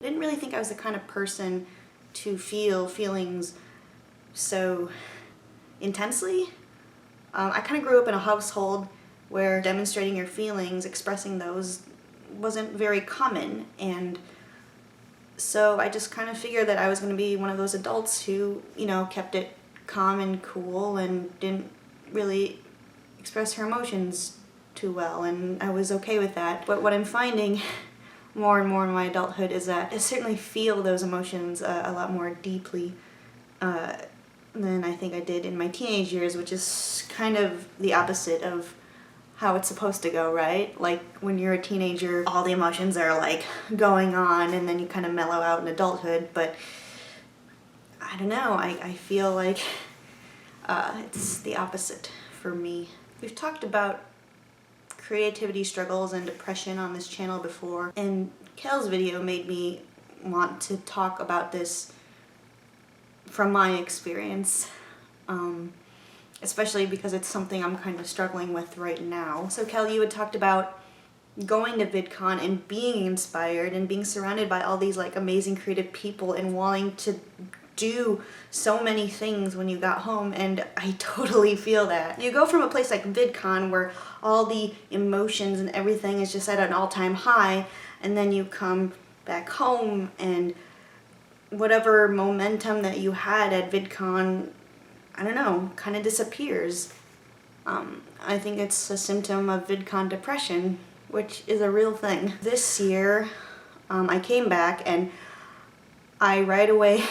I didn't really think I was the kind of person to feel feelings so intensely. I kind of grew up in a household where demonstrating your feelings, expressing those, wasn't very common, and so I just kind of figured that I was going to be one of those adults who, you know, kept it calm and cool and didn't really express her emotions too well, and I was okay with that. But what I'm finding more and more in my adulthood is that I certainly feel those emotions a lot more deeply than I think I did in my teenage years, which is kind of the opposite of how it's supposed to go, right? Like when you're a teenager, all the emotions are like going on and then you kind of mellow out in adulthood, but I don't know, I feel like it's the opposite for me. We've talked about creativity struggles and depression on this channel before, and Kel's video made me want to talk about this from my experience, especially because it's something I'm kind of struggling with right now. So Kel, you had talked about going to VidCon and being inspired and being surrounded by all these like amazing creative people and wanting to do so many things when you got home, and I totally feel that. You go from a place like VidCon where all the emotions and everything is just at an all-time high, and then you come back home and whatever momentum that you had at VidCon, I don't know, kind of disappears. I think it's a symptom of VidCon depression, which is a real thing. This year, I came back and I right away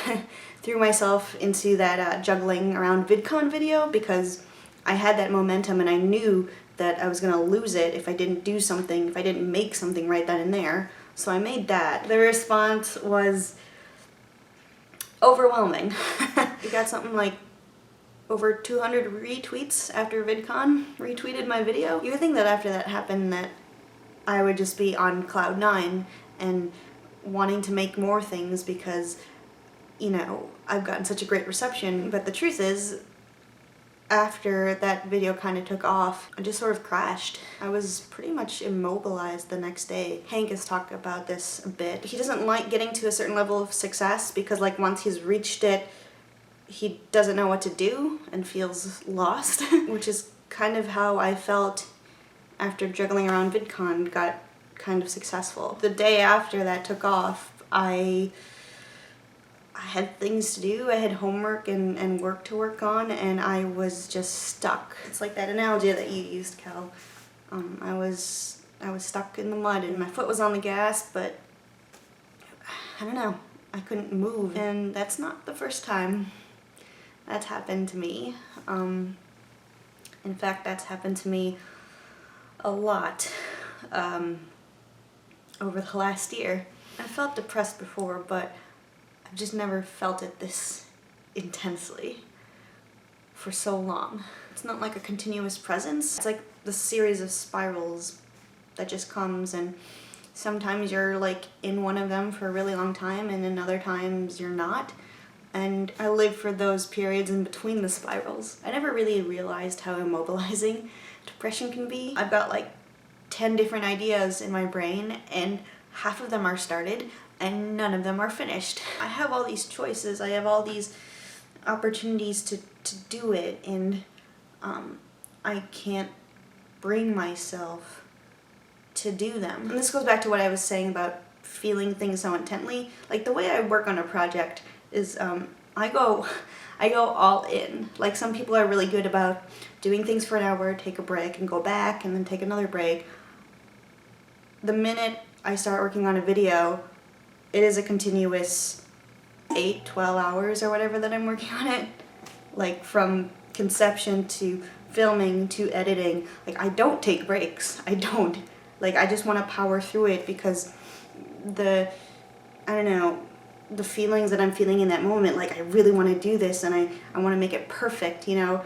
threw myself into that juggling around VidCon video because I had that momentum and I knew that I was gonna lose it if I didn't do something, if I didn't make something right then and there. So I made that. The response was overwhelming. We got something like over 200 retweets after VidCon retweeted my video. You would think that after that happened that I would just be on cloud 9 and wanting to make more things because, you know, I've gotten such a great reception. But the truth is, after that video kind of took off, I just sort of crashed. I was pretty much immobilized the next day. Hank has talked about this a bit. He doesn't like getting to a certain level of success because like once he's reached it, he doesn't know what to do and feels lost, which is kind of how I felt after juggling around VidCon got kind of successful. The day after that took off, I had things to do, I had homework and work to work on, and I was just stuck. It's like that analogy that you used, Cal. I was stuck in the mud and my foot was on the gas, but I don't know, I couldn't move. And that's not the first time that's happened to me. In fact, that's happened to me a lot over the last year. I felt depressed before, but I've just never felt it this intensely for so long. It's not like a continuous presence. It's like the series of spirals that just comes, and sometimes you're like in one of them for a really long time and then other times you're not. And I live for those periods in between the spirals. I never really realized how immobilizing depression can be. I've got like 10 different ideas in my brain and half of them are started and none of them are finished. I have all these choices, I have all these opportunities to do it, and I can't bring myself to do them. And this goes back to what I was saying about feeling things so intently. Like the way I work on a project is I go all in. Like some people are really good about doing things for an hour, take a break, and go back, and then take another break. The minute I start working on a video, it is a continuous 8, 12 hours or whatever that I'm working on it. Like from conception to filming to editing. Like I don't take breaks. I don't. Like I just want to power through it because the feelings that I'm feeling in that moment, like I really want to do this and I want to make it perfect, you know.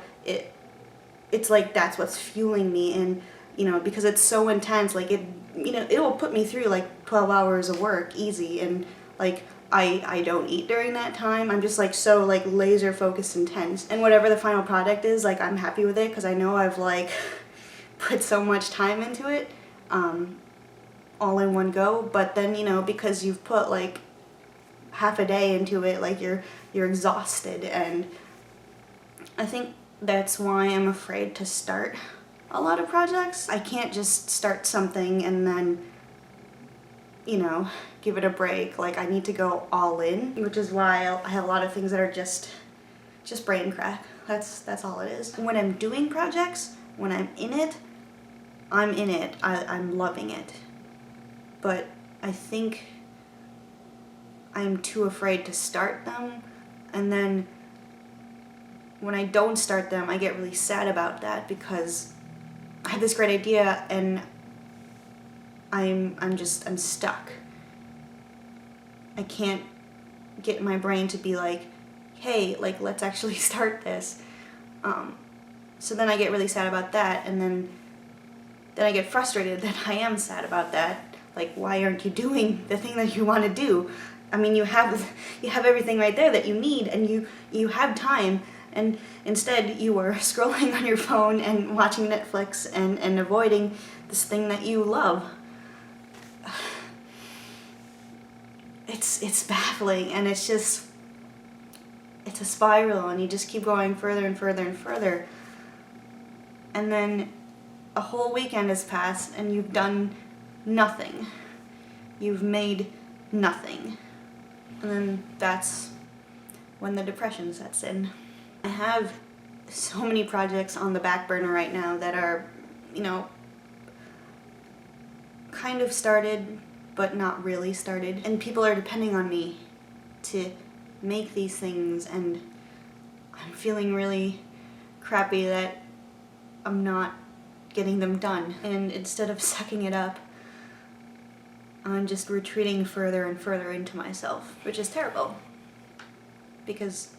It's like that's what's fueling me, and you know, because it's so intense, like it, you know, it will put me through like 12 hours of work easy, and like I don't eat during that time. I'm just like so like laser focused intense, and whatever the final product is, like I'm happy with it because I know I've like put so much time into it all in one go. But then, you know, because you've put like half a day into it, like you're exhausted, and I think that's why I'm afraid to start a lot of projects. I can't just start something and then, you know, give it a break. Like, I need to go all in, which is why I have a lot of things that are just brain crack. That's all it is. When I'm doing projects, when I'm in it, I'm loving it. But I think I'm too afraid to start them, and then when I don't start them, I get really sad about that because I have this great idea and I'm stuck. I can't get my brain to be like, hey, like, let's actually start this. So then I get really sad about that, and then I get frustrated that I am sad about that. Like, why aren't you doing the thing that you want to do? I mean, you have everything right there that you need, and you have time, and instead you are scrolling on your phone and watching Netflix and avoiding this thing that you love. It's baffling, and it's a spiral, and you just keep going further and further and further. And then a whole weekend has passed and you've done nothing. You've made nothing. And then that's when the depression sets in. I have so many projects on the back burner right now that are, you know, kind of started but not really started. And people are depending on me to make these things, and I'm feeling really crappy that I'm not getting them done. And instead of sucking it up, I'm just retreating further and further into myself, which is terrible. Because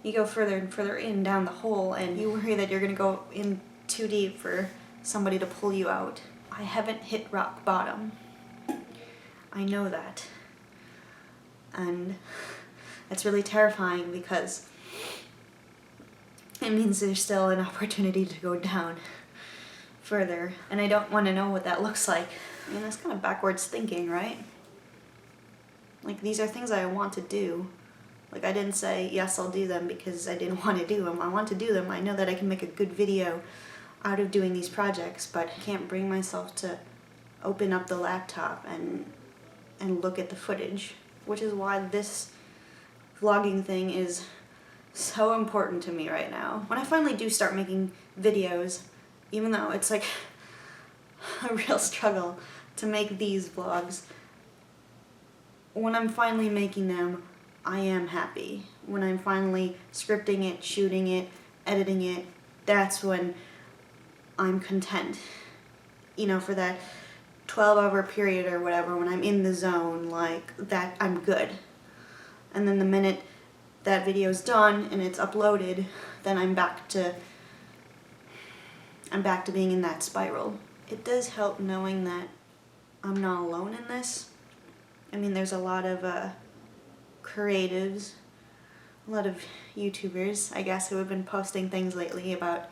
you go further and further in down the hole, and you worry that you're gonna go in too deep for somebody to pull you out. I haven't hit rock bottom. I know that. And it's really terrifying because it means there's still an opportunity to go down further. And I don't want to know what that looks like. I mean, that's kind of backwards thinking, right? Like, these are things I want to do. Like, I didn't say, yes, I'll do them because I didn't want to do them. I want to do them. I know that I can make a good video out of doing these projects, but I can't bring myself to open up the laptop and look at the footage, which is why this vlogging thing is so important to me right now. When I finally do start making videos, even though it's like a real struggle to make these vlogs, when I'm finally making them, I am happy. When I'm finally scripting it, shooting it, editing it, that's when I'm content. You know, for that 12-hour period or whatever, when I'm in the zone, like, that, I'm good. And then the minute that video's done and it's uploaded, then I'm back to being in that spiral. It does help knowing that I'm not alone in this. I mean, there's a lot of creatives, a lot of YouTubers, I guess, who have been posting things lately about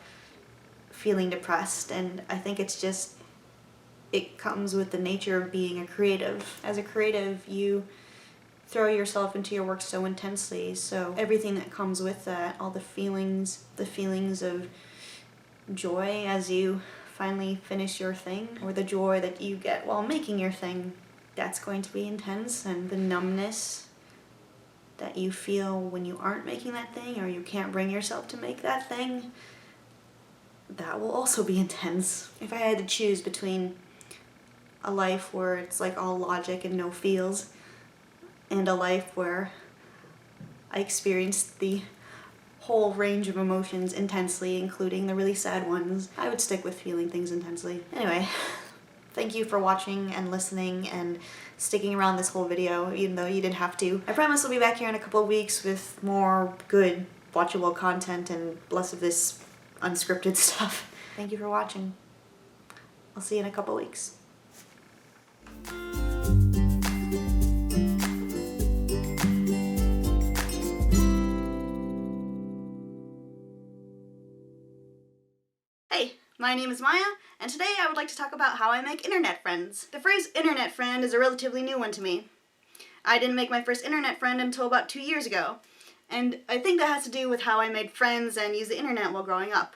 feeling depressed, and I think it's just, it comes with the nature of being a creative. As a creative, you throw yourself into your work so intensely, so everything that comes with that, all the feelings of joy as you finally finish your thing, or the joy that you get while making your thing, that's going to be intense. And the numbness that you feel when you aren't making that thing, or you can't bring yourself to make that thing, that will also be intense. If I had to choose between a life where it's like all logic and no feels, and a life where I experienced the whole range of emotions intensely, including the really sad ones, I would stick with feeling things intensely. Anyway, thank you for watching and listening and sticking around this whole video, even though you didn't have to. I promise I'll be back here in a couple of weeks with more good, watchable content and less of this unscripted stuff. Thank you for watching. I'll see you in a couple of weeks. Hey, my name is Maya, and today I would like to talk about how I make internet friends. The phrase internet friend is a relatively new one to me. I didn't make my first internet friend until about 2 years ago. And I think that has to do with how I made friends and used the internet while growing up.